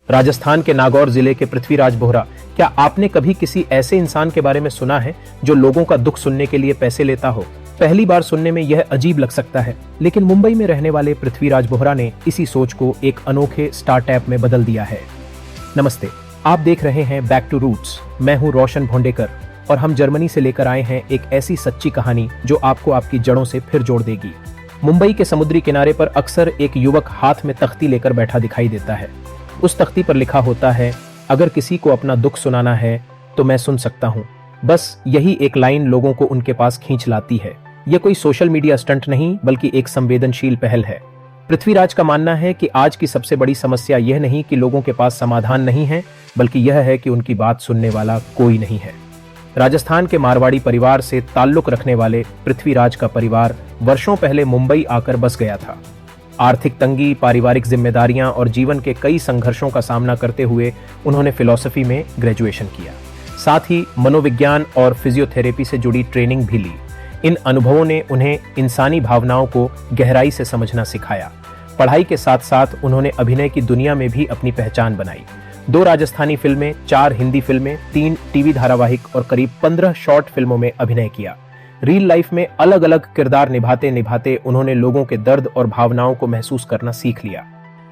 राजस्थान के नागौर जिले के पृथ्वीराज बोहरा, क्या आपने कभी किसी ऐसे इंसान के बारे में सुना है जो लोगों का दुख सुनने के लिए पैसे लेता हो? पहली बार सुनने में यह अजीब लग सकता है, लेकिन मुंबई में रहने वाले पृथ्वीराज बोहरा ने इसी सोच को एक अनोखे स्टार्टअप में बदल दिया है। नमस्ते, आप देख रहे हैं बैक टू रूट्स। मैं हूं रोशन भोंडेकर और हम जर्मनी से लेकर आए हैं एक ऐसी सच्ची कहानी जो आपको आपकी जड़ों से फिर जोड़ देगी। मुंबई के समुद्री किनारे पर अक्सर एक युवक हाथ में तख्ती लेकर बैठा दिखाई देता है। उस तख्ती पर लिखा होता है, अगर किसी को अपना दुख सुनाना है तो मैं सुन सकता हूँ। बस यही एक लाइन लोगों को उनके पास खींच लाती है। यह कोई सोशल मीडिया स्टंट नहीं, बल्कि एक संवेदनशील पहल है। पृथ्वीराज का मानना है कि आज की सबसे बड़ी समस्या यह नहीं कि लोगों के पास समाधान नहीं है, बल्कि यह है कि उनकी बात सुनने वाला कोई नहीं है। राजस्थान के मारवाड़ी परिवार से ताल्लुक रखने वाले पृथ्वीराज का परिवार वर्षों पहले मुंबई आकर बस गया था। आर्थिक तंगी, पारिवारिक जिम्मेदारियां और जीवन के कई संघर्षों का सामना करते हुए उन्होंने फिलॉसफी में ग्रेजुएशन किया। साथ ही मनोविज्ञान और फिजियोथेरेपी से जुड़ी ट्रेनिंग भी ली। इन अनुभवों ने उन्हें इंसानी भावनाओं को गहराई से समझना सिखाया। पढ़ाई के साथ साथ उन्होंने अभिनय की दुनिया में भी अपनी पहचान बनाई। 2 राजस्थानी फिल्में, 4 हिंदी फिल्में, 3 टीवी धारावाहिक और करीब 15 शॉर्ट फिल्मों में अभिनय किया। रियल लाइफ में अलग अलग किरदार निभाते निभाते उन्होंने लोगों के दर्द और भावनाओं को महसूस करना सीख लिया।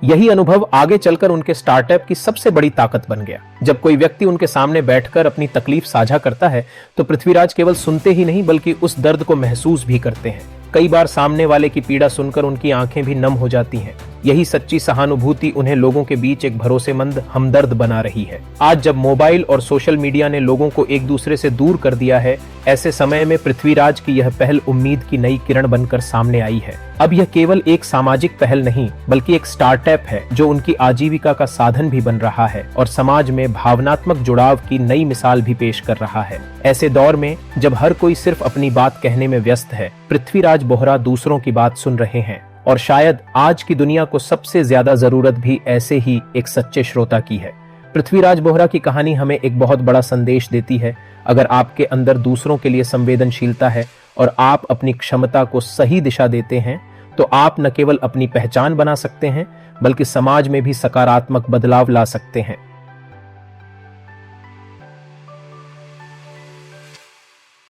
यही अनुभव आगे चलकर उनके स्टार्टअप की सबसे बड़ी ताकत बन गया। जब कोई व्यक्ति उनके सामने बैठकर अपनी तकलीफ साझा करता है तो पृथ्वीराज केवल सुनते ही नहीं, बल्कि उस दर्द को महसूस भी करते हैं। कई बार सामने वाले की पीड़ा सुनकर उनकी आंखें भी नम हो जाती हैं। यही सच्ची सहानुभूति उन्हें लोगों के बीच एक भरोसेमंद हमदर्द बना रही है। आज जब मोबाइल और सोशल मीडिया ने लोगों को एक दूसरे से दूर कर दिया है, ऐसे समय में पृथ्वीराज की यह पहल उम्मीद की नई किरण बनकर सामने आई है। अब यह केवल एक सामाजिक पहल नहीं, बल्कि एक स्टार्टअप है जो उनकी आजीविका का साधन भी बन रहा है और समाज में भावनात्मक जुड़ाव की नई मिसाल भी पेश कर रहा है। ऐसे दौर में जब हर कोई सिर्फ अपनी बात कहने में व्यस्त है, पृथ्वीराज बोहरा दूसरों की बात सुन रहे हैं। और शायद आज की दुनिया को सबसे ज्यादा जरूरत भी ऐसे ही एक सच्चे श्रोता की है। पृथ्वीराज बोहरा की कहानी हमें एक बहुत बड़ा संदेश देती है। अगर आपके अंदर दूसरों के लिए संवेदनशीलता है और आप अपनी क्षमता को सही दिशा देते हैं, तो आप न केवल अपनी पहचान बना सकते हैं, बल्कि समाज में भी सकारात्मक बदलाव ला सकते हैं।